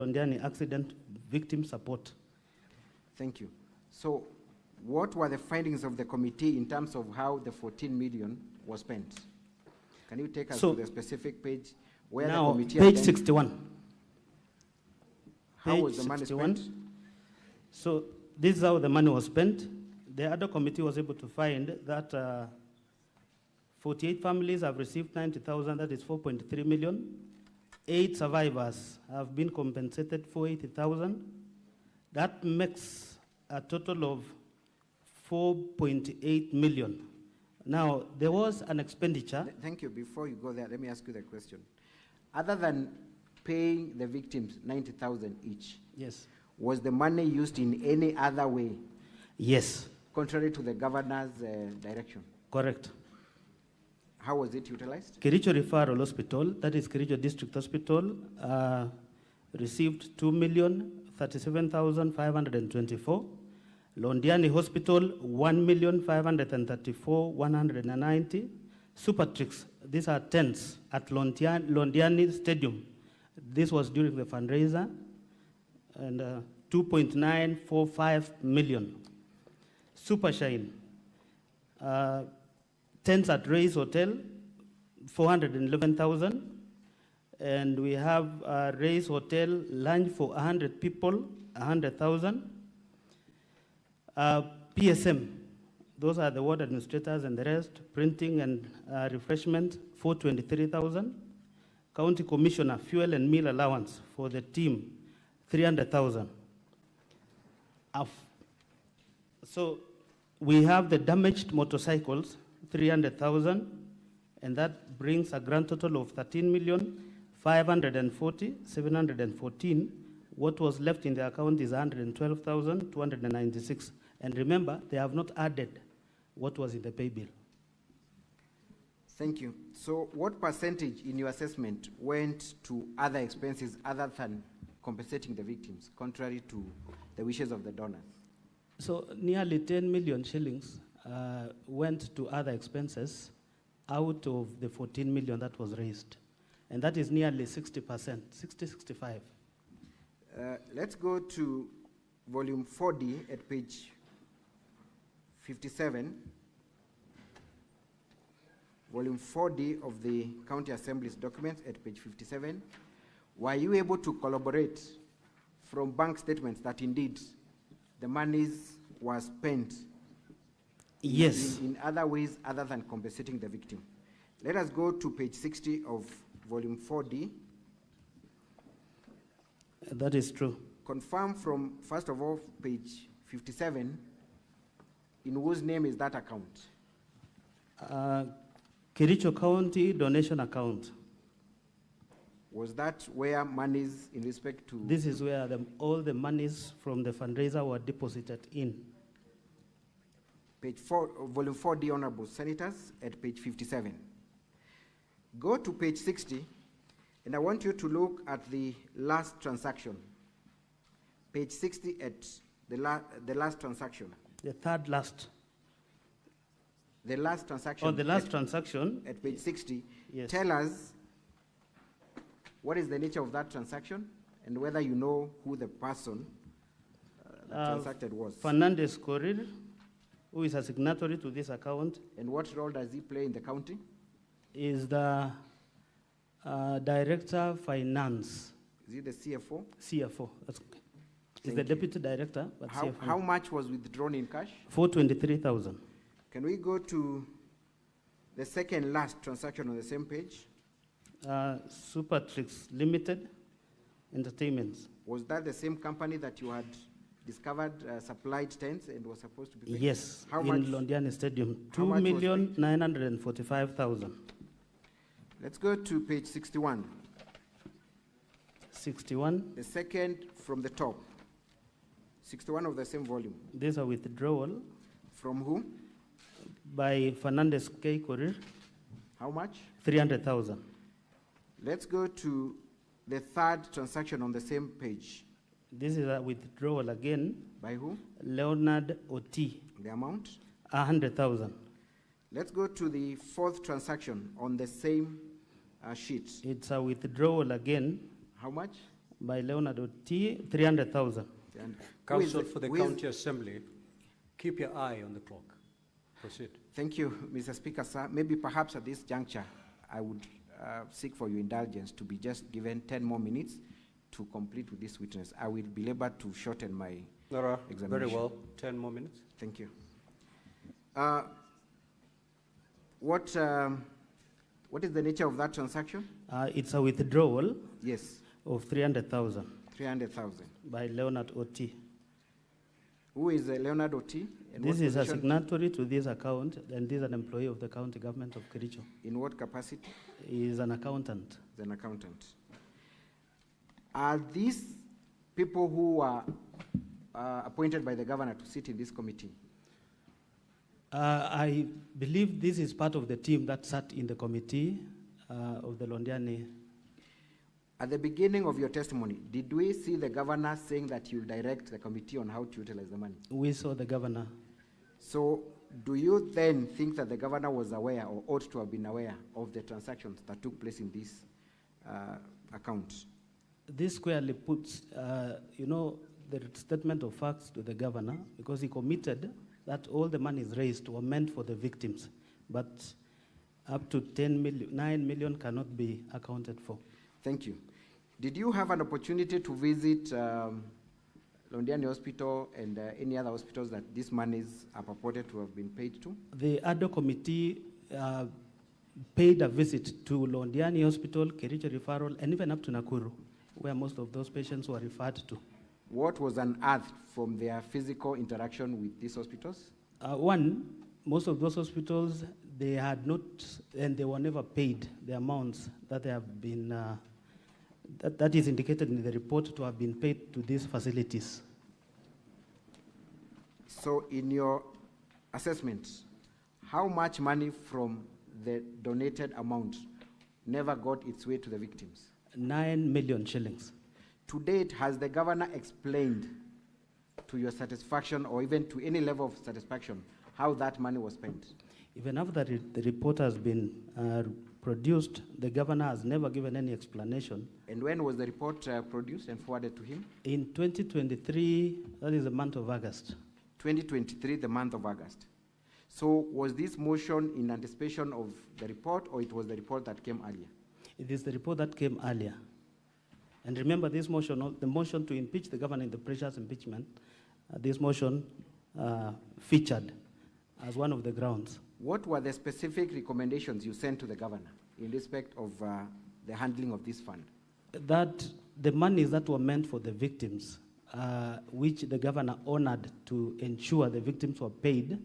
Londiani Accident Victim Support. Thank you. So, what were the findings of the committee in terms of how the 14 million was spent? Can you take us to the specific page where now, the committee... Page 61. How was the money spent? So, this is how the money was spent. The other committee was able to find that 48 families have received 90,000, that is 4.3 million. 8 survivors have been compensated for 80,000. That makes a total of 4.8 million. Now, there was an expenditure. Thank you. Before you go there, let me ask you the question. Other than paying the victims 90,000 each, yes, was the money used in any other way? Yes. Contrary to the governor's direction? Correct. How was it utilized? Kericho Referral Hospital, that is Kericho District Hospital, received 2,037,524. Londiani Hospital, 1,534,190. Supertrix, these are tents at Londiani Stadium. This was during the fundraiser, and 2.945 million. Supershine, tents at Ray's Hotel, 411,000. And we have Ray's Hotel lunch for 100 people, 100,000. PSM, those are the ward administrators and the rest, printing and refreshment, 423,000. County Commissioner, fuel and meal allowance for the team, 300,000. So we have the damaged motorcycles, 300,000, and that brings a grand total of 13,540,714. What was left in the account is 112,296. And remember, they have not added what was in the pay bill. Thank you. So what percentage in your assessment went to other expenses other than compensating the victims, contrary to the wishes of the donors? So nearly 10 million shillings went to other expenses out of the 14 million that was raised. And that is nearly 60%, 60-65. Let's go to volume 4D at page 57. Volume 4D of the County Assembly's documents at page 57. Were you able to collaborate from bank statements that indeed the monies were spent yes, in other ways other than compensating the victim? Let us go to page 60 of volume 4D. That is true. Confirm from, first of all, page 57, in whose name is that account? Kericho County donation account. Was that where monies in respect to... This is where all the monies from the fundraiser were deposited in. Page 4, volume 4D, Honorable Senators, at page 57. Go to page 60, and I want you to look at the last transaction. Page 60 at the last transaction. The third last. The last transaction. Oh, the last transaction. At page 60. Yes. Tell us what is the nature of that transaction and whether you know who the person that transacted was. Fernandez Korir, who is a signatory to this account. And what role does he play in the county? Is the Director of Finance. Is he the CFO? CFO, that's okay. He's the Deputy Director, but CFO. How much was withdrawn in cash? 423,000. Can we go to the second last transaction on the same page? Supertrix Limited Entertainments. Was that the same company that you had discovered supplied tents and was supposed to be paid? Yes, how in much? Londiani Stadium, 2,945,000. Let's go to page 61. 61. The second from the top. 61 of the same volume. There's a withdrawal. From who? By Fernandez K. Korir. How much? 300,000. Let's go to the third transaction on the same page. This is a withdrawal again. By who? Leonard Oti. The amount? 100,000. Let's go to the fourth transaction on the same sheet. It's a withdrawal again. How much? By Leonard Oti, 300,000. And Council for the County Assembly, keep your eye on the clock. Proceed. Thank you, Mr. Speaker, sir. Maybe perhaps at this juncture, I would seek for your indulgence to be just given 10 more minutes to complete with this witness. I will be able to shorten my examination. Very well. 10 more minutes. Thank you. What is the nature of that transaction? It's a withdrawal Yes, of 300,000 300,000. by Leonard Oti. Who is Leonard Oti? And This what is a position- signatory to this account, and this is an employee of the county government of Kericho. In what capacity? He is an accountant. As an accountant. Are these people who are appointed by the governor to sit in this committee? I believe this is part of the team that sat in the committee of the Londiani. At the beginning of your testimony, did we see the governor saying that you direct the committee on how to utilize the money? We saw the governor. So do you then think that the governor was aware or ought to have been aware of the transactions that took place in this account? This squarely puts, the statement of facts to the governor, because he committed that all the monies raised were meant for the victims, but up to 9 million cannot be accounted for. Thank you. Did you have an opportunity to visit Londiani Hospital and any other hospitals that these monies are purported to have been paid to? The ADO committee paid a visit to Londiani Hospital, Kericho Referral, and even up to Nakuru, where most of those patients were referred to. What was unearthed from their physical interaction with these hospitals? Most of those hospitals, they had not, and they were never paid the amounts that they have been, that is indicated in the report to have been paid to these facilities. So in your assessment, how much money from the donated amount never got its way to the victims? 9 million shillings. To date, has the governor explained to your satisfaction or even to any level of satisfaction how that money was spent? Even after the report has been produced, the governor has never given any explanation. And when was the report produced and forwarded to him? In 2023, that is the month of August. 2023, the month of August. So was this motion in anticipation of the report, or it was the report that came earlier? It is the report that came earlier. And remember, this motion, the motion to impeach the governor in the precious impeachment, this motion featured as one of the grounds. What were the specific recommendations you sent to the governor in respect of the handling of this fund? That the monies that were meant for the victims, which the governor honored to ensure the victims were paid,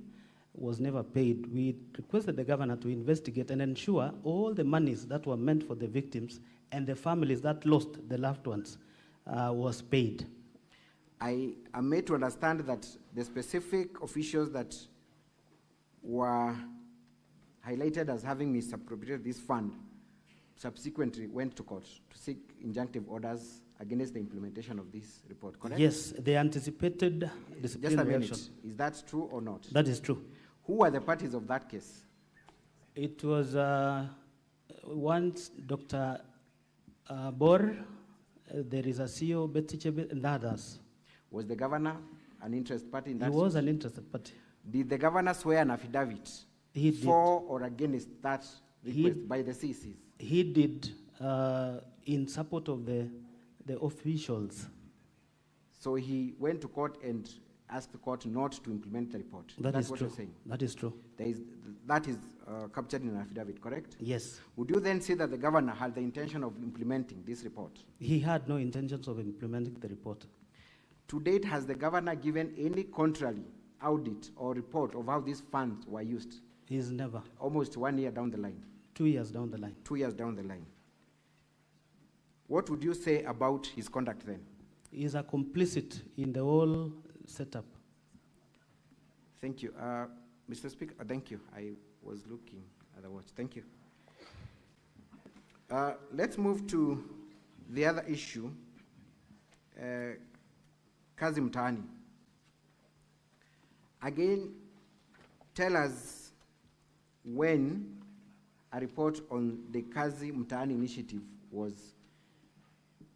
was never paid. We requested the governor to investigate and ensure all the monies that were meant for the victims and the families that lost the loved ones was paid. I am made to understand that the specific officials that were highlighted as having misappropriated this fund subsequently went to court to seek injunctive orders against the implementation of this report, correct? Yes, they anticipated Just a disciplinary minute. action. Is that true or not? That is true. Who were the parties of that case? It was once Dr. Bor, there is a CEO, Betty Chebe, and others. Was the governor an interested party in that? He was an interested party. Did the governor swear an affidavit He did. for or against that request by the CCs? He did in support of the officials. So he went to court and asked the court not to implement the report. That's what true. you're saying. That is true. That is captured in an affidavit, correct? Yes. Would you then say that the governor had the intention of implementing this report? He had no intentions of implementing the report. To date, has the governor given any contrary audit or report of how these funds were used? He's never. Almost 1 year down the line. 2 years down the line. 2 years down the line. What would you say about his conduct then? He's a complicit in the whole setup. Thank you. Mr. Speaker, thank you. I was looking at the watch. Thank you. Let's move to the other issue. Kazi Mtaani. Again, tell us when a report on the Kazi Mtaani initiative was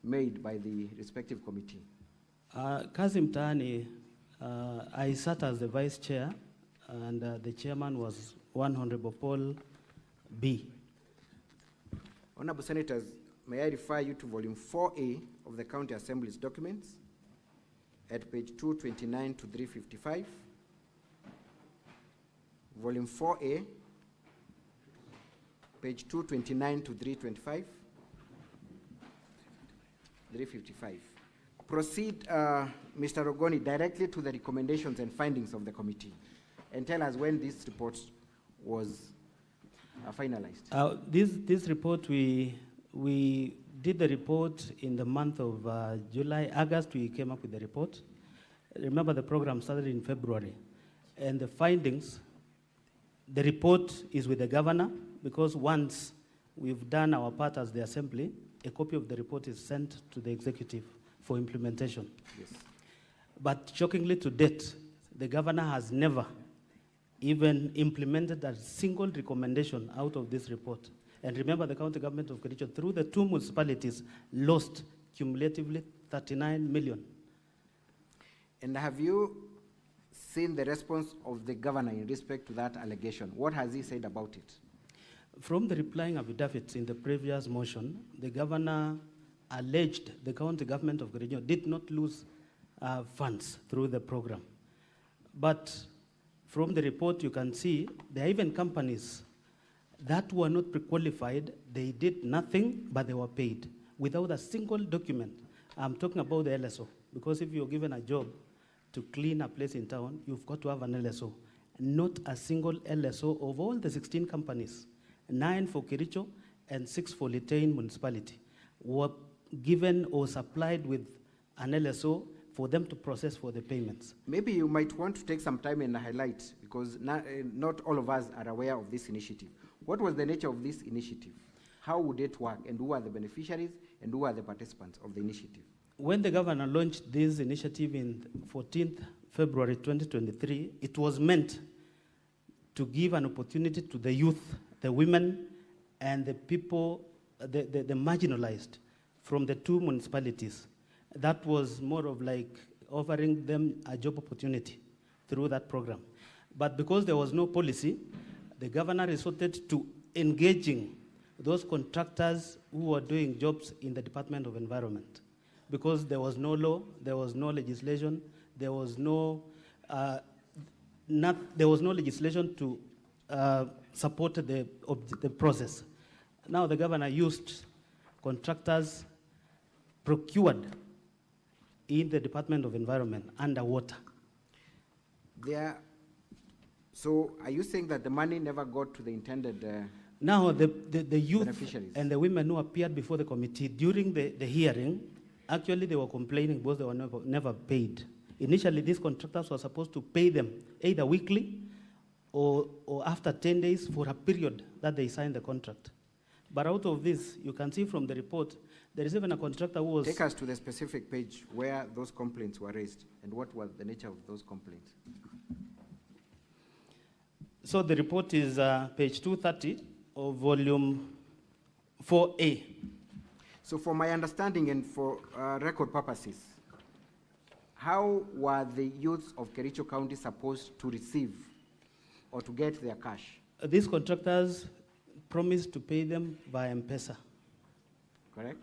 made by the respective committee? Kazi Mtaani, I sat as the vice chair, and the chairman was one Honorable Paul B. Honorable Senators, may I refer you to volume 4A of the County Assembly's documents at page 229 to 355. Volume 4A, page 229 to 325. 355. Proceed, Mr. Rogoni, directly to the recommendations and findings of the committee, and tell us when this report was finalized. This report, we did the report in the month of July. August, we came up with the report. Remember, the program started in February. And the findings, the report is with the governor, because once we've done our part as the assembly, a copy of the report is sent to the executive for implementation. Yes. But shockingly to date, the governor has never even implemented a single recommendation out of this report. And remember, the county government of Kericho, through the two municipalities, lost cumulatively 39 million. And have you seen the response of the governor in respect to that allegation? What has he said about it? From the replying affidavits in the previous motion, the governor alleged the county government of Kericho did not lose funds through the program. But from the report, you can see there are even companies that were not pre-qualified. They did nothing, but they were paid without a single document. I'm talking about the LSO, because if you're given a job to clean a place in town, you've got to have an LSO. Not a single LSO of all the 16 companies, 9 for Kericho and 6 for Litein municipality, were given or supplied with an LSO for them to process for the payments. Maybe you might want to take some time and highlight, because not all of us are aware of this initiative. What was the nature of this initiative? How would it work? And who are the beneficiaries? And who are the participants of the initiative? When the governor launched this initiative in 14th February 2023, it was meant to give an opportunity to the youth, the women, and the people, the marginalized from the two municipalities. That was more of like offering them a job opportunity through that program. But because there was no policy, the governor resorted to engaging those contractors who were doing jobs in the Department of Environment. Because there was no law, there was no legislation, there was no legislation to support the process. Now the governor used contractors procured in the Department of Environment underwater. So are you saying that the money never got to the intended now the youth and the women who appeared before the committee during the hearing, actually they were complaining because they were never paid. Initially, these contractors were supposed to pay them either weekly or after 10 days for a period that they signed the contract. But out of this, you can see from the report, there is even a contractor who was... Take us to the specific page where those complaints were raised and what was the nature of those complaints. So the report is page 230 of volume 4A. So for my understanding and for record purposes, how were the youths of Kericho County supposed to receive or to get their cash? These contractors promised to pay them via M-Pesa. Correct?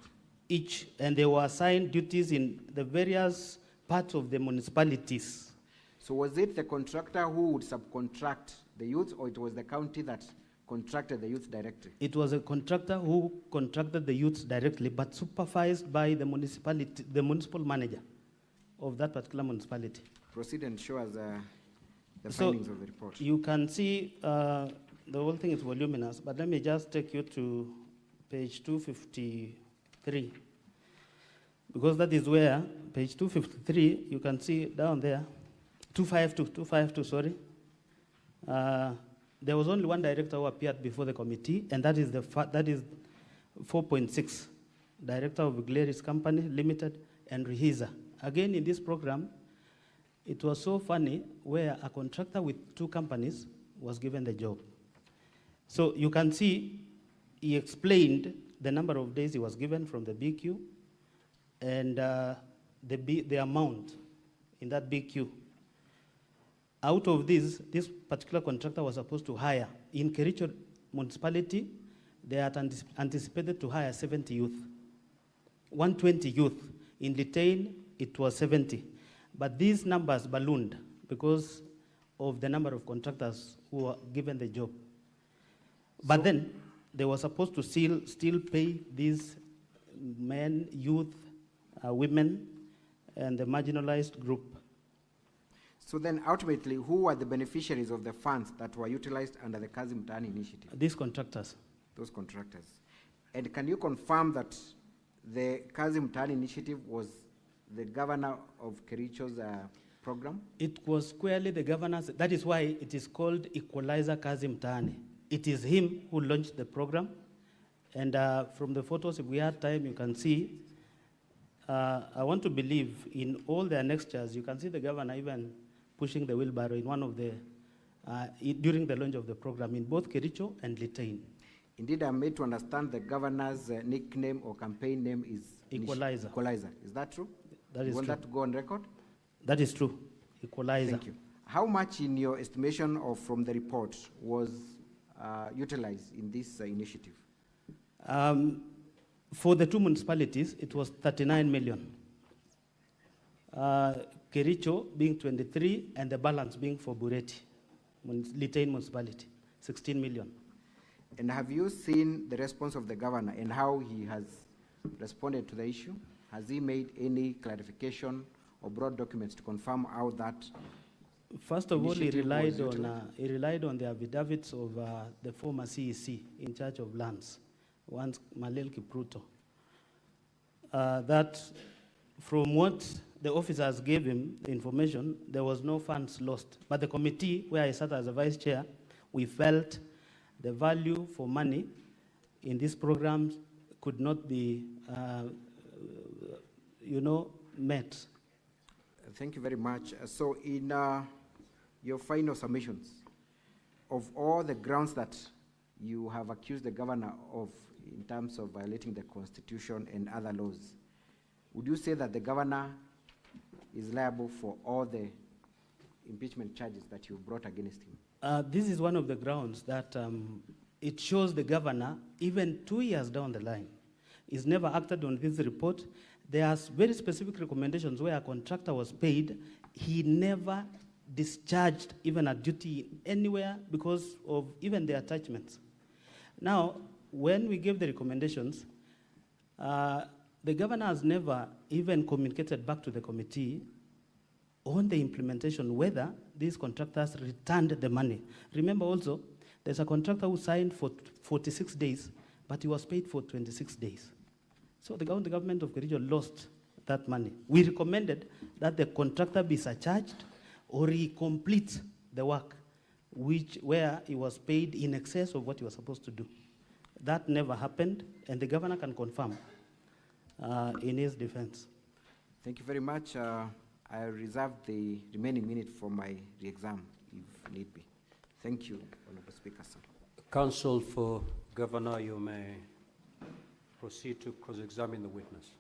Each, and they were assigned duties in the various parts of the municipalities. So was it the contractor who would subcontract the youth, or it was the county that contracted the youth directly? It was a contractor who contracted the youths directly, but supervised by the municipality, the municipal manager of that particular municipality. Proceed and show us the findings of the report. You can see the whole thing is voluminous, but let me just take you to page 253, because that is where, page 253, you can see down there, 252, sorry. There was only one director who appeared before the committee, and that is 4.6, director of Gleris Company Limited and Rehiza. Again, in this program, it was so funny where a contractor with 2 companies was given the job. So you can see he explained the number of days he was given from the BQ, and the amount in that big queue. Out of this particular contractor was supposed to hire, in Kericho municipality, they had anticipated to hire 70 youth, 120 youth. In Litain, it was 70. But these numbers ballooned because of the number of contractors who were given the job. But then, they were supposed to still pay these men, youth, women, and the marginalized group. So then ultimately, who were the beneficiaries of the funds that were utilized under the Kazi Mtaani initiative? These contractors. Those contractors. And can you confirm that the Kazi Mtaani initiative was the governor of Kericho's program? It was squarely the governor's. That is why it is called Equalizer Kazi Mtaani. It is him who launched the program. And from the photos, if we had time, you can see. I want to believe in all their annexures, you can see the governor even pushing the wheelbarrow in one of the, during the launch of the program in both Kericho and Litain. Indeed, I'm made to understand the governor's nickname or campaign name is Equalizer. Equalizer. Is that true? That is you want true. that to go on record? That is true. Equalizer. Thank you. How much, in your estimation or from the report, was utilized in this initiative? For the two municipalities, it was 39 million. Kericho being 23, and the balance being for Bororiet, Litain municipality, 16 million. And have you seen the response of the governor and how he has responded to the issue? Has he made any clarification or brought documents to confirm how that? First of all, he relied on the affidavits of the former CEC in charge of lands, once Malel Kipruto. That from what the officers gave him, the information, there was no funds lost. But the committee, where I sat as a vice chair, we felt the value for money in these programs could not be, met. Thank you very much. So in your final submissions, of all the grounds that you have accused the governor of in terms of violating the Constitution and other laws, would you say that the governor is liable for all the impeachment charges that you brought against him? This is one of the grounds that it shows the governor, even 2 years down the line, is never acted on this report. There are very specific recommendations where a contractor was paid. He never discharged even a duty anywhere because of even the attachments. Now, when we gave the recommendations, the governor has never even communicated back to the committee on the implementation, whether these contractors returned the money. Remember also, there's a contractor who signed for 46 days, but he was paid for 26 days. So the government of Kericho lost that money. We recommended that the contractor be surcharged or he complete the work where he was paid in excess of what he was supposed to do. That never happened, and the governor can confirm in his defense. Thank you very much. I reserve the remaining minute for my re-exam, if need be. Thank you, Honorable Speaker, sir. Counsel for Governor, you may proceed to cross-examine the witness.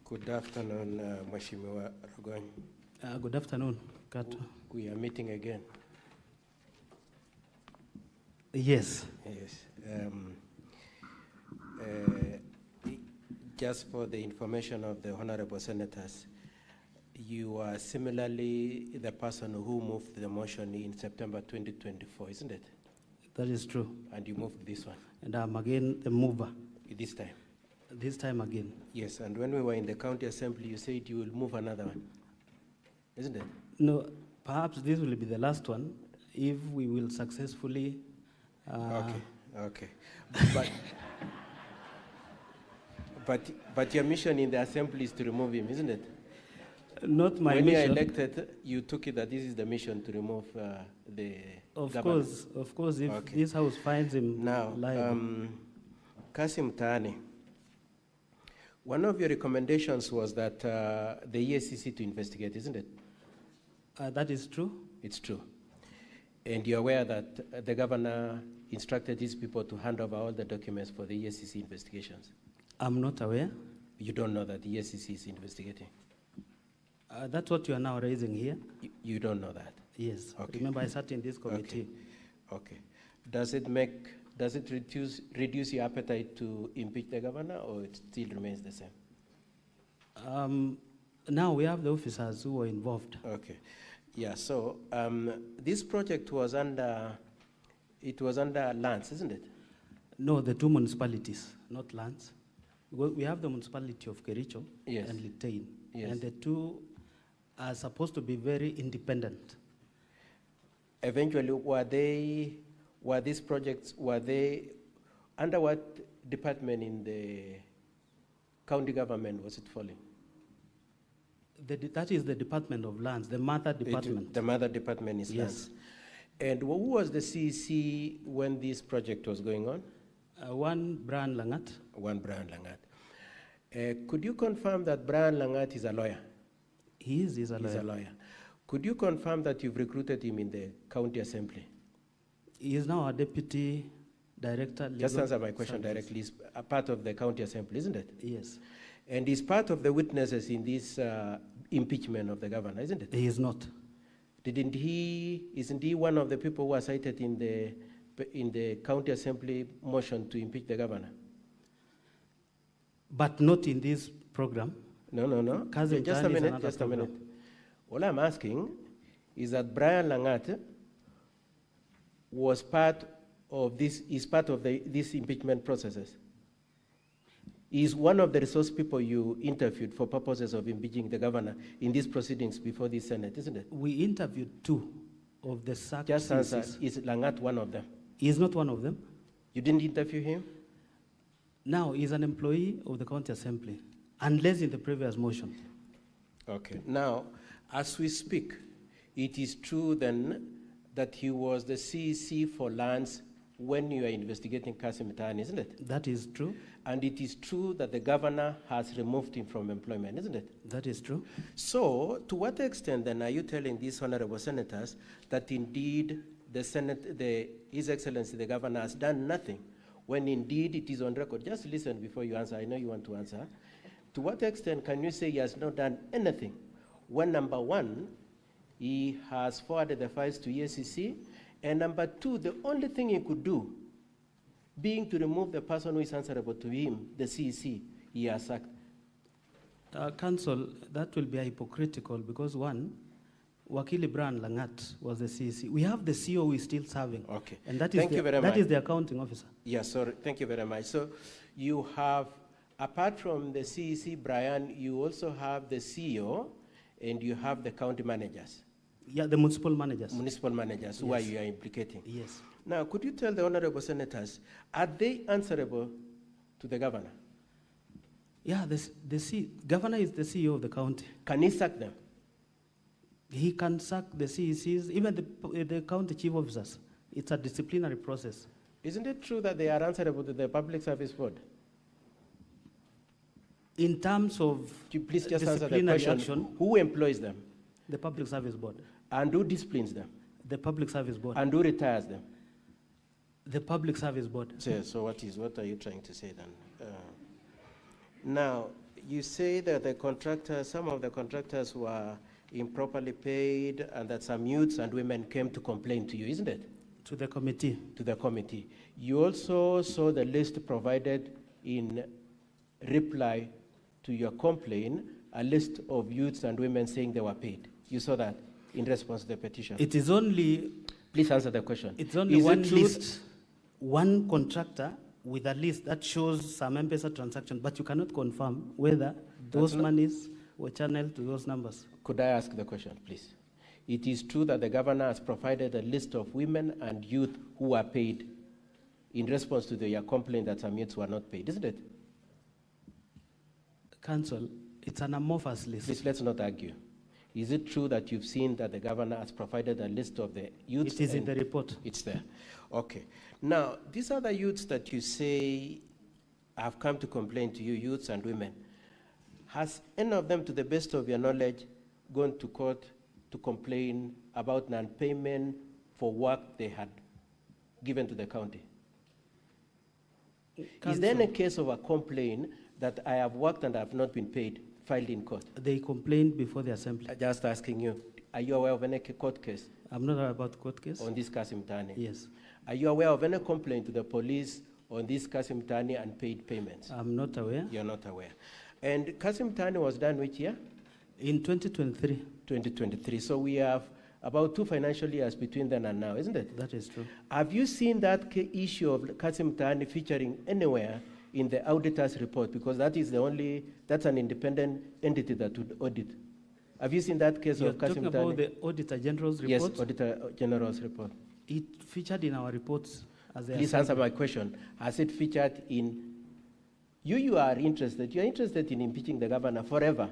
Good afternoon, Mheshimiwa Rogony. Good afternoon, Kato. We are meeting again. Yes. Yes. Just for the information of the honorable senators, you are similarly the person who moved the motion in September 2024, isn't it? That is true. And you moved this one? And I'm again the mover. This time? This time again. Yes, and when we were in the county assembly, you said you will move another one, isn't it? No, perhaps this will be the last one if we will successfully. Okay. But your mission in the assembly is to remove him, isn't it? Not my when mission. When you elected, you took it that this is the mission to remove the governor. Of course, if this house finds him now, liable. Kazi Mtaani, one of your recommendations was that the EACC to investigate, isn't it? That is true. It's true. And you're aware that the governor instructed his people to hand over all the documents for the EACC investigations? I'm not aware. You don't know that the EACC is investigating? That's what you are now raising here. You don't know that? Yes. Okay. Remember, I sat in this committee. Okay. Does it reduce your appetite to impeach the governor, or it still remains the same? Now we have the officers who were involved. Okay. Yeah, so this project was under lands, isn't it? No, the two municipalities, not lands. We have the municipality of Kericho Yes. and Litein. Yes. And the two are supposed to be very independent. Eventually, were these projects under what department in the county government was it falling? That is the Department of Lands, the mother department. The mother department is Yes. lands. And who was the CEC when this project was going on? One, Brian Langat. One Brian Langat. Could you confirm that Brian Langat is a lawyer? He's a lawyer. He's a lawyer. Could you confirm that you've recruited him in the county assembly? He is now a deputy director. Just legal answer my question service. directly. He's a part of the county assembly, isn't it? Yes. And he's part of the witnesses in this impeachment of the governor, isn't it? He is not. Isn't he one of the people who are cited in the county assembly motion to impeach the governor? But not in this program. No. Cousin Just a Tan is minute, another just a program. minute. All I'm asking is that Brian Langat is part of these impeachment processes. Is one of the resource people you interviewed for purposes of impeaching the governor in these proceedings before the Senate, isn't it? We interviewed two of the SAC Just answer, CCs. is Langat one of them? He is not one of them. You didn't interview him? Now, he is an employee of the county assembly, unless in the previous motion. Okay. Now, as we speak, it is true then that he was the CEC for lands when you are investigating Kasim Mitaani, isn't it? That is true. And it is true that the governor has removed him from employment, isn't it? That is true. So, to what extent then are you telling these honorable senators that indeed the Senate, His Excellency the governor has done nothing, when indeed it is on record? Just listen before you answer. I know you want to answer. To what extent can you say he has not done anything when, number one, he has forwarded the files to EACC, and number two, the only thing he could do, being to remove the person who is answerable to him, the CEC, he has sacked? Council, that will be hypocritical because one, Wakili Brian Langat was the CEC. We have the CEO who is still serving. Okay. And that is, Thank you very much. that is the accounting officer. Yes, sorry. Thank you very much. So you have, apart from the CEC, Brian, you also have the CEO and you have the county managers. Yeah, the municipal managers. Municipal managers who Yes. you are implicating. Yes. Now, could you tell the honorable senators, are they answerable to the governor? Yeah, governor is the CEO of the county. Can he sack them? He can sack the CECs, even the county chief officers. It's a disciplinary process. Isn't it true that they are answerable to the Public Service Board? In terms of Could you please just answer the disciplinary question, action, who employs them? the Public Service Board. And who disciplines them? The Public Service Board. And who retires them? The Public Service Board. So what are you trying to say then? Now, you say that some of the contractors were improperly paid and that some youths and women came to complain to you, isn't it? To the committee. To the committee. You also saw the list provided in reply to your complaint, a list of youths and women saying they were paid. You saw that in response to the petition. It is only Please answer the question. It's only Is one it true list, one contractor with a list that shows some M-Pesa transaction, but you cannot confirm whether those monies were channeled to those numbers. Could I ask the question, please? It is true that the governor has provided a list of women and youth who are paid in response to your complaint that some youths were not paid, isn't it? Council, it's an amorphous list. Please, let's not argue. Is it true that you've seen that the governor has provided a list of the youths? It is in the report. It's there. Okay. Now, these are the youths that you say have come to complain to you, youths and women. Has any of them, to the best of your knowledge, gone to court to complain about non-payment for work they had given to the county? Is there any case of a complaint that I have worked and I have not been paid, filed in court? They complained before the assembly. Just asking you, are you aware of any court case I'm not aware about court case. on this Kasim Tani? Yes. Are you aware of any complaint to the police on this Kasim Tani unpaid payments? I'm not aware. You're not aware. And Kasim Tani was done which year? In 2023. 2023. So we have about 2 financial years between then and now, isn't it? That is true. Have you seen that issue of Kasim Tani featuring anywhere in the auditor's report? Because that is the only, that's an independent entity that would audit. Have you seen that case You're of Kasim talking Tani? about the Auditor General's report? Yes, Auditor General's report. It featured in our reports as a Please answer my question. Has it featured in, you are interested, you're interested in impeaching the governor forever.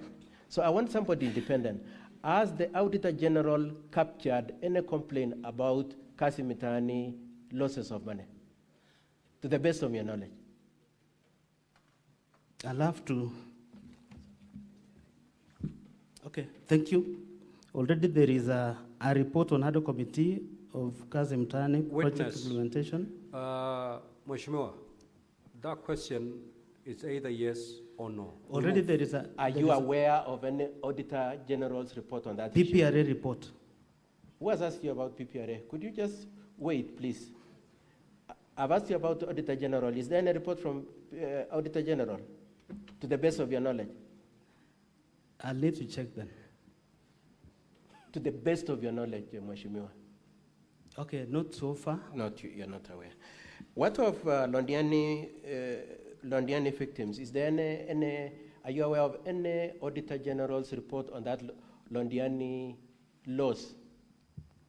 So I want somebody independent. Has the Auditor General captured any complaint about Kasim Tani losses of money? To the best of your knowledge. I'll have to. Okay, thank you. Already there is a report on other committee of Kasim Tani project Witness. implementation. Mheshimiwa, that question is either yes or no. Already there is a. Are there you is a aware of any Auditor General's report on that issue? PPRA report? Who has asked you about PPRA? Could you just wait, please? I've asked you about Auditor General. Is there any report from Auditor General, to the best of your knowledge? I'll need to check then. To the best of your knowledge, Mheshimiwa. Okay, not so far. You're not aware. What of Londiani victims? Is there any, are you aware of any Auditor General's report on that Londiani loss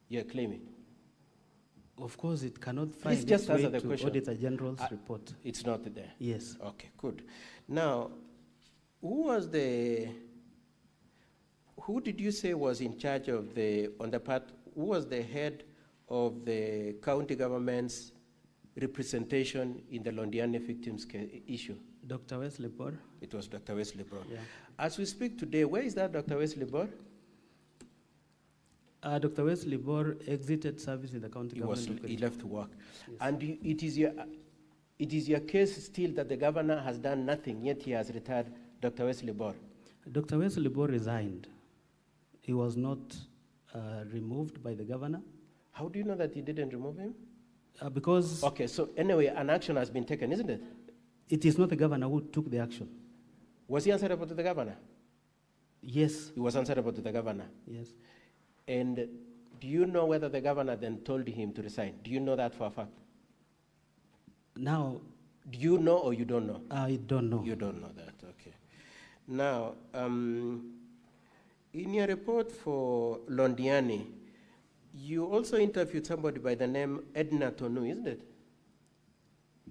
you're claiming? Of course, it cannot find Please just its way answer the to question. Auditor General's report. It's not there. Yes. Okay, good. Now, who did you say was in charge of who was the head of the county government's representation in the Londiani victims issue? Dr. Wesley Bor. It was Dr. Wesley Brown. Yeah. As we speak today, where is that Dr. Wesley Brown? Dr. Wesley Bor exited service in the county government. He left to work. Yes. And it is your case still that the governor has done nothing, yet he has retired Dr. Wesley Bor. Dr. Wesley Bor resigned. He was not removed by the governor. How do you know that he didn't remove him? Because Okay, so anyway, an action has been taken, isn't it? it is not the governor who took the action. Was he answerable to the governor? Yes, He was answerable to the governor. yes. And do you know whether the governor then told him to resign? Do you know that for a fact? Now, Do you know or you don't know? I don't know. You don't know that, okay. Now, in your report for Londiani, you also interviewed somebody by the name Edna Tonu, isn't it?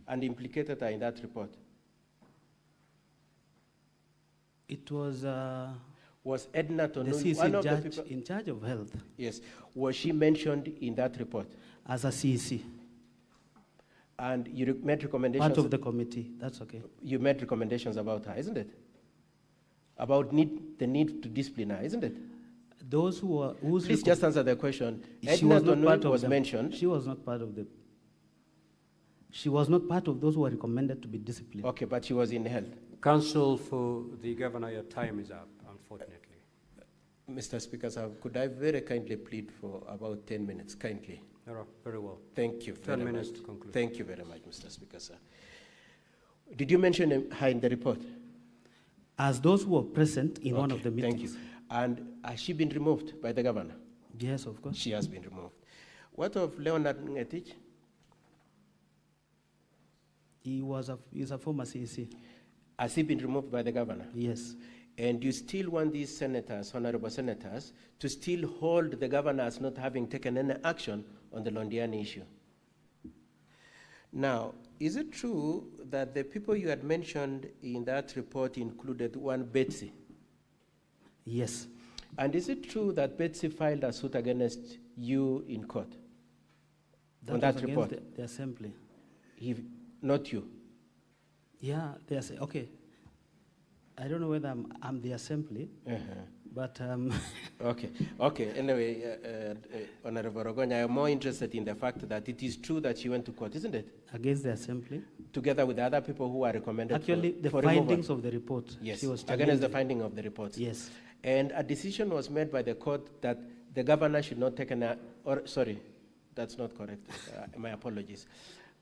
And implicated her in that report. It was Was Edna the Tonu one CEC of the judge people? in charge of health Yes. Was she mentioned in that report? as a CEC, And you made recommendations? part of the committee. That's okay. You made recommendations about her, isn't it? About the need to discipline her, isn't it? Those who were whose Please just answer the question. she Edna was not Tonu part of was them. mentioned. She was not part of the. She was not part of those who were recommended to be disciplined. Okay, but she was in health. Counsel for the governor, your time is up, unfortunately. Mr. Speaker, sir, could I very kindly plead for about 10 minutes, kindly? Very well. Thank you 10 very minutes much. to conclude. Thank you very much, Mr. Speaker, sir. Did you mention her in the report? As those who were present in one of the Thank meetings. you. And has she been removed by the governor? Yes, of course. She has been removed. What of Leonard Ngetich? He's a former CEC. Has he been removed by the governor? Yes. And you still want these senators, honorable senators, to still hold the governor as not having taken any action on the Londiani issue? Now, is it true that the people you had mentioned in that report included one Betsy? Yes. And is it true that Betsy filed a suit against you in court? On was that against report? the assembly. Not you. Yeah, okay. I don't know whether I'm the assembly, But Okay. Anyway, Honorable Rogonya, I am more interested in the fact that it is true that she went to court, isn't it? against the assembly. Together with the other people who are recommended Actually, for, the for findings removal. of the report. Yes, She was against the challenging. finding of the reports. Yes. And a decision was made by the court that the governor should not take sorry, that's not correct. My apologies.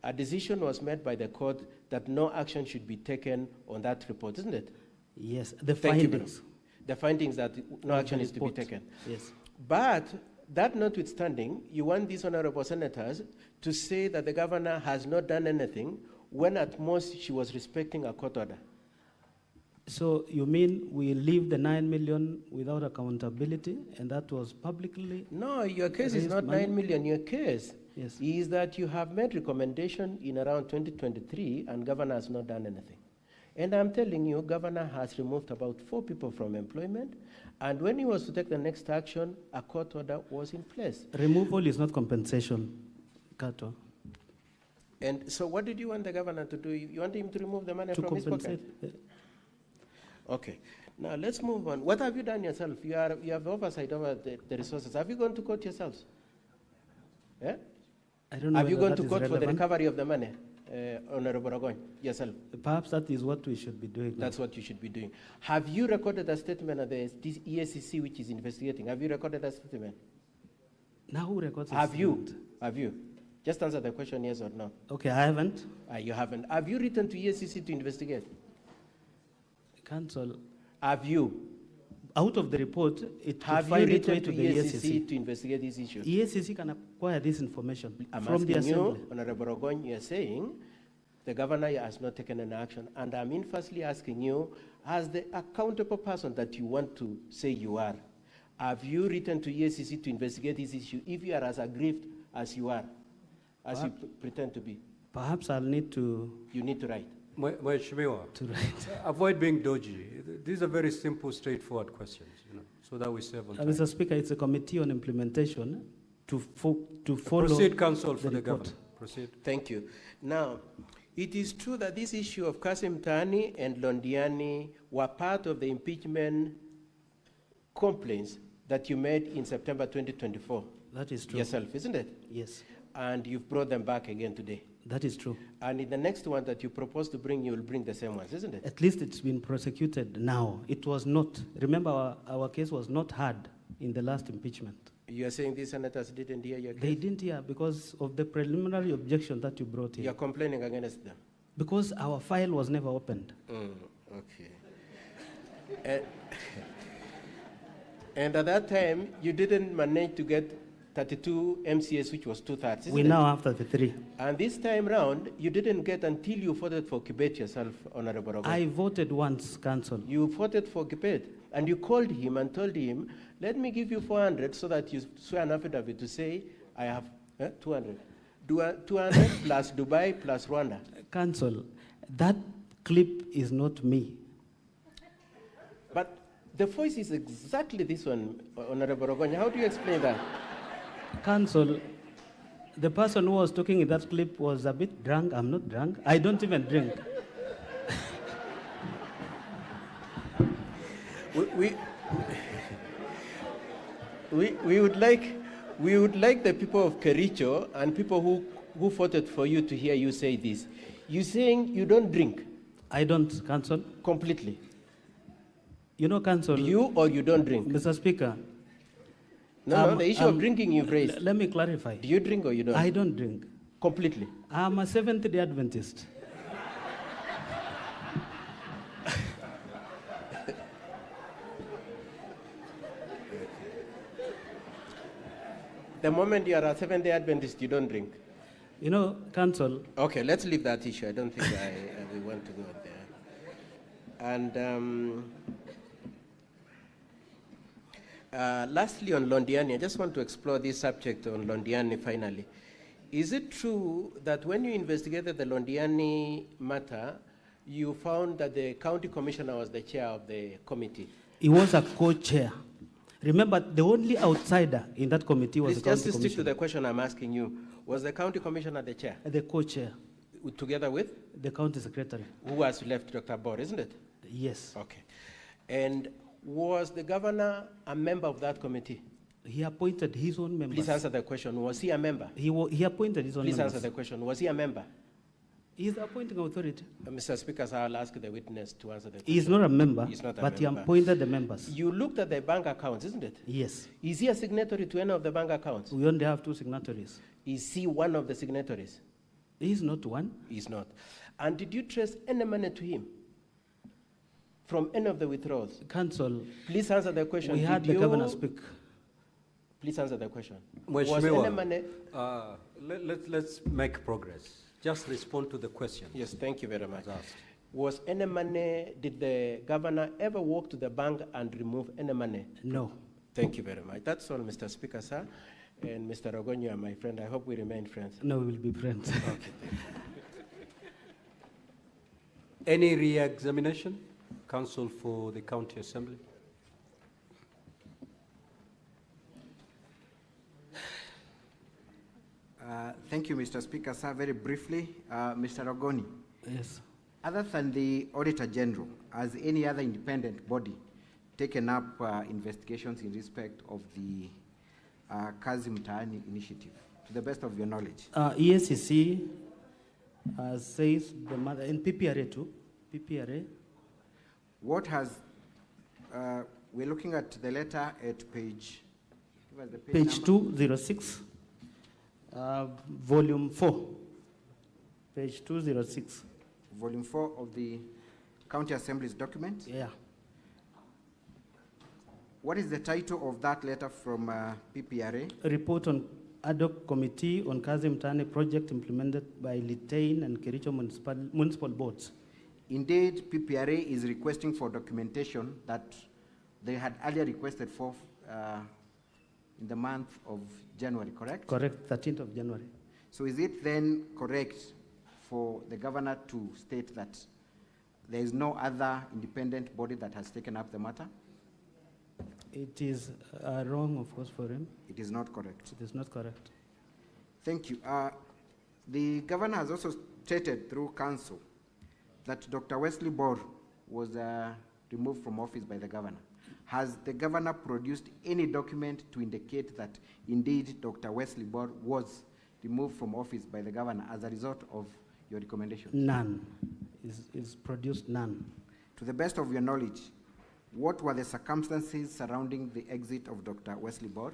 A decision was made by the court that no action should be taken on that report, isn't it? Yes, the Thank you, findings. The findings that no of action the is to be report. taken. Yes. But that notwithstanding, you want these honorable senators to say that the governor has not done anything when at most she was respecting a court order. So you mean we leave the 9 million without accountability, and that was publicly? No, your case is Raised not money? 9 million. Your case Yes. is that you have made recommendation in around 2023 and governor has not done anything. And I'm telling you, governor has removed about 4 people from employment, and when he was to take the next action, a court order was in place. Removal is not compensation, Kato. And so what did you want the governor to do? You want him to remove the money To from his compensate. pocket? Okay. Now let's move on. What have you done yourself? You have oversight over the resources. Have you gone to court yourself? Yeah? I don't know Have you whether gone that to is court for the relevant. recovery of the money, Honorable Rogoy, yourself? Perhaps that is what we should be doing. now. That's what you should be doing. Have you recorded a statement of the ESCC which is investigating? Have you recorded a statement? Now who records the Have you? statement? Have you? Just answer the question, yes or no. Okay, I haven't. You haven't. Have you written to ESCC to investigate? Council, Have you? out of the report, it Have you find its way written to to the ESCC ESCC. to investigate this issue? ESCC can acquire this information I'm from the asking assembly. you, Honorable Rogoy, you're saying the governor has not taken an action, and I'm inversely asking you, as the accountable person that you want to say you are, have you written to ESCC to investigate this issue if you are as aggrieved as you are, as you pretend to be? Perhaps I'll need to You need to write. Mheshimiwa, write. avoid being dodgy. These are very simple, straightforward questions, so that we save on time. Mr. Speaker, it's a committee on implementation to follow. Proceed, Counsel, for the report. governor. Proceed. Thank you. Now, it is true that this issue of Kasim Tani and Londiani were part of the impeachment complaints that you made in September 2024 That is true. yourself, isn't it? Yes, And you've brought them back again today. that is true. And in the next one that you propose to bring, you will bring the same ones, isn't it? At least it's been prosecuted now. It was not. Remember, our case was not heard in the last impeachment. You are saying these senators didn't hear your case? They didn't hear because of the preliminary objection that you brought in. You're complaining against them? Because our file was never opened. Okay. And at that time, you didn't manage to get 32 MCS, which was 2/3, isn't We it? now have 33. And this time round, you didn't get until you voted for Kibet yourself, Honorable Rogoy. I voted once, Council. You voted for Kibet, and you called him and told him, let me give you 400 so that you swear an affidavit to say, I have 200. 200 plus Dubai plus Rwanda. Council, that clip is not me. But the voice is exactly this one, Honorable Rogoy. How do you explain that? Council, the person who was talking in that clip was a bit drunk. I'm not drunk. I don't even drink. We would like the people of Kericho and people who voted for you to hear you say this. You're saying you don't drink I don't, Council. completely. You know, Council. Do you or you don't drink? Mr. Speaker. No, the issue of drinking you've raised. Let me clarify. Do you drink or you don't? I don't drink. Completely. I'm a Seventh-day Adventist. The moment you are a Seventh-day Adventist, you don't drink. You know, Council, Okay, let's leave that issue. I don't think we want to go there. And lastly, on Londiani, I just want to explore this subject on Londiani finally. Is it true that when you investigated the Londiani matter, you found that the county commissioner was the chair of the committee? he was a co-chair. Remember, the only outsider in that committee was Please the county just stick to commissioner. the question I'm asking you. Was the county commissioner the chair? The co-chair, Together with? the county secretary. Who has left Dr. Bor, isn't it? Yes. Okay. And Was the governor a member of that committee? He appointed his own members. Please answer the question. Was he a member? He appointed his own Please members. answer the question. Was he a member? He's the appointing authority. Mr. Speaker, so I'll ask the witness to answer the question. He's not a member, He's not a but he member. appointed the members. You looked at the bank accounts, isn't it? Yes. Is he a signatory to any of the bank accounts? We only have 2 signatories. Is he one of the signatories? He's not one. He's not. And did you trace any money to him from any of the withdrawals? Council, Please answer the question. we had Did the governor you- speak. Please answer the question. Mheshimiwa, Was any money? let's make progress. Just respond to the question. Yes, thank you very much. As asked. Was any money, did the governor ever walk to the bank and remove any money? No. Thank you very much. That's all, Mr. Speaker, sir. And Mr. Ogonyo, you are my friend. I hope we remain friends. No, we will be friends. Any re-examination? Council for the County Assembly. Thank you, Mr. Speaker. Sir, very briefly, Mr. Ogoni, Yes. other than the Auditor General, has any other independent body taken up investigations in respect of the Kazi Mtaani initiative, to the best of your knowledge? EACC says the mother, in PPRA too. PPRA. What has, we're looking at the letter at page, give us the Page number. 206, volume 4. Page 206. Volume 4 of the County Assembly's document. Yeah. What is the title of that letter from PPRA? A report on ad hoc committee on Kazi Mtaani project implemented by Litein and Kericho municipal boards. Indeed, PPRA is requesting for documentation that they had earlier requested for in the month of January, correct? Correct, 13th of January. So is it then correct for the governor to state that there is no other independent body that has taken up the matter? It is wrong, of course, for him. It is not correct. It is not correct. Thank you. The governor has also stated through council that Dr. Wesley Bor was removed from office by the governor. Has the governor produced any document to indicate that indeed Dr. Wesley Bor was removed from office by the governor as a result of your recommendation? None. Is produced none. To the best of your knowledge, what were the circumstances surrounding the exit of Dr. Wesley Bor?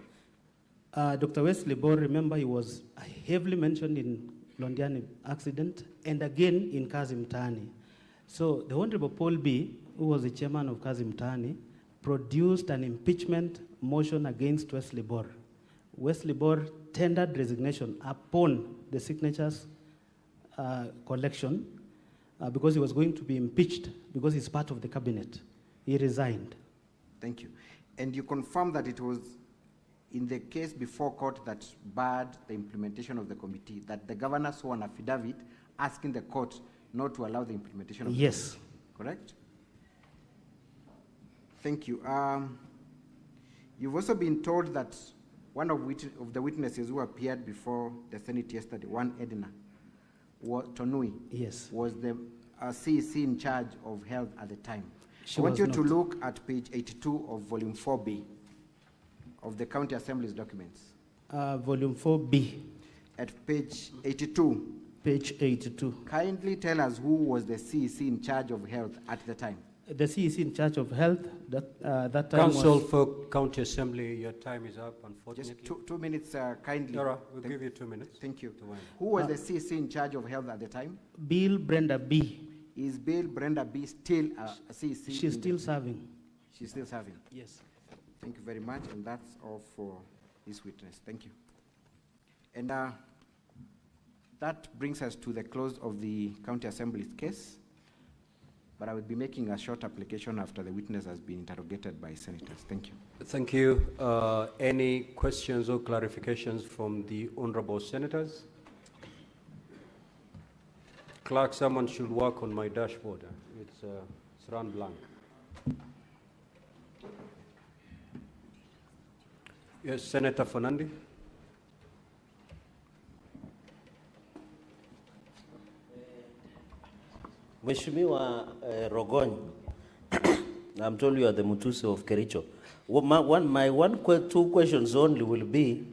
Dr. Wesley Bor, remember, he was heavily mentioned in Londiani accident and again in Kazi Mtaani. So the Honorable Paul B., who was the chairman of Kazi Mtaani, produced an impeachment motion against Wesley Bor. Wesley Bor tendered resignation upon the signatures collection because he was going to be impeached because he's part of the cabinet. He resigned. Thank you. And you confirm that it was in the case before court that barred the implementation of the committee, that the governor saw an affidavit asking the court not to allow the implementation of the Yes. committee, correct? Thank you. You've also been told that one of the witnesses who appeared before the Senate yesterday, one Edna Tonui, Yes. was the CEC in charge of health at the time. She I want was you to not. look at page 82 of volume 4B of the County Assembly's documents. Volume 4B, At page 82, page 82. kindly tell us who was the CEC in charge of health at the time. The CEC in charge of health, that time Council was... for County Assembly, your time is up, unfortunately. Just 2 minutes, kindly. Laura, we'll Thank- give you 2 minutes. Thank you. to wind. Who was the CEC in charge of health at the time? Bill Brenda B. Is Bill Brenda B still a CEC? She's in still serving. She's still serving. Yes. Thank you very much, and that's all for this witness. Thank you. And that brings us to the close of the County Assembly's case, but I will be making a short application after the witness has been interrogated by senators. Thank you. Thank you. Any questions or clarifications from the honorable senators? Clerk, someone should work on my dashboard. It's run blank. Yes, Senator Fernandi. Mheshimiwa Rogony, I'm told you are the Mutusi of Kericho. Two questions only will be,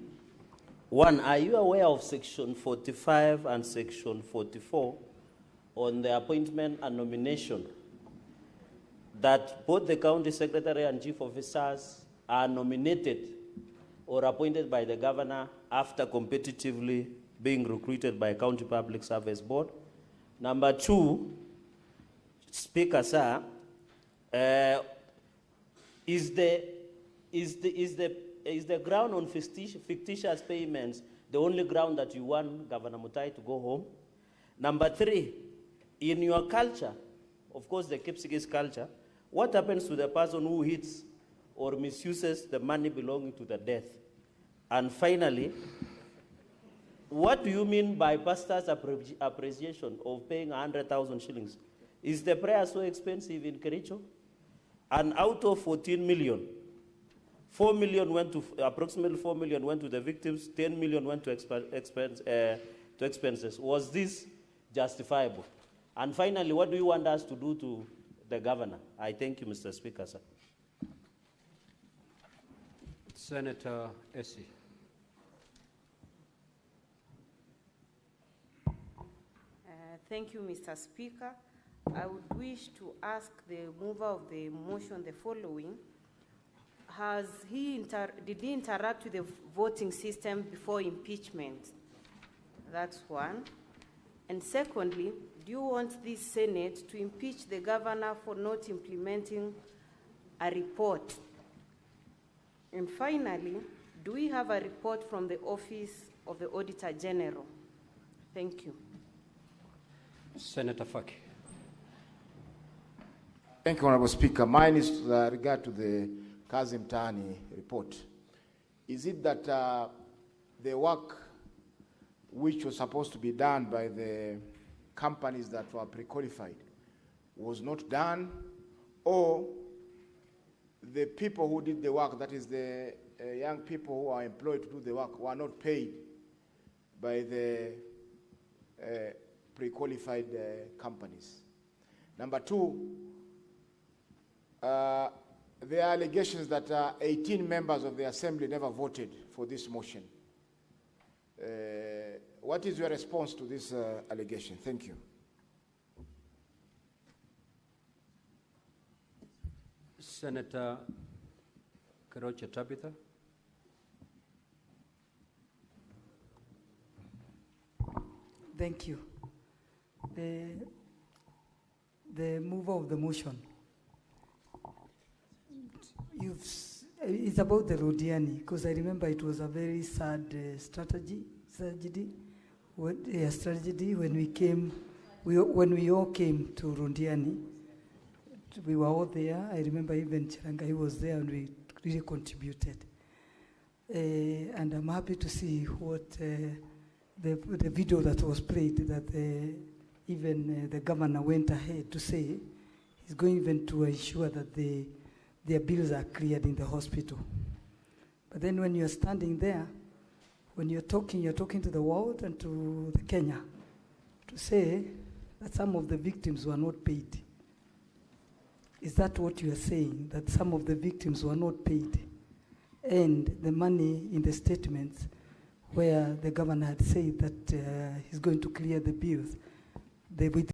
one, are you aware of Section 45 and Section 44 on the appointment and nomination, that both the county secretary and chief officers are nominated or appointed by the governor after competitively being recruited by County Public Service Board? Number two, Speaker, sir, is the ground on fictitious payments the only ground that you want Governor Mutai to go home? Number three, in your culture, of course the Kipsigis culture, what happens to the person who hits or misuses the money belonging to the death? And finally, what do you mean by pastor's appreciation of paying 100,000 shillings? Is the prayer so expensive in Kericho? And out of 14 million, 4 million went to, approximately 4 million went to the victims, 10 million went to expenses. Was this justifiable? And finally, what do you want us to do to the governor? I thank you, Mr. Speaker, sir. Senator Essie. Thank you, Mr. Speaker. I would wish to ask the mover of the motion the following. Did he interact with the voting system before impeachment? That's one. And secondly, do you want this Senate to impeach the governor for not implementing a report? And finally, do we have a report from the Office of the Auditor General? Thank you. Senator Faki. Thank you, Honorable Speaker. Mine is with regard to the Kazim Tani report. Is it that the work which was supposed to be done by the companies that were pre-qualified was not done, or the people who did the work, that is the young people who are employed to do the work, were not paid by the pre-qualified companies? Number two, there are allegations that 18 members of the Assembly never voted for this motion. What is your response to this allegation? Thank you. Senator Keroche Tabitha. Thank you. The mover of the motion, it's about the Rodiani, because I remember it was a very sad strategy when we all came to Rodiani. We were all there. I remember even Chirangai was there, and we really contributed. And I'm happy to see what the video that was played, that even the governor went ahead to say he's going even to ensure that their bills are cleared in the hospital. But then when you're standing there, when you're talking to the world and to the Kenya to say that some of the victims were not paid. Is that what you are saying, that some of the victims were not paid? And the money in the statements where the governor had said that he's going to clear the bills,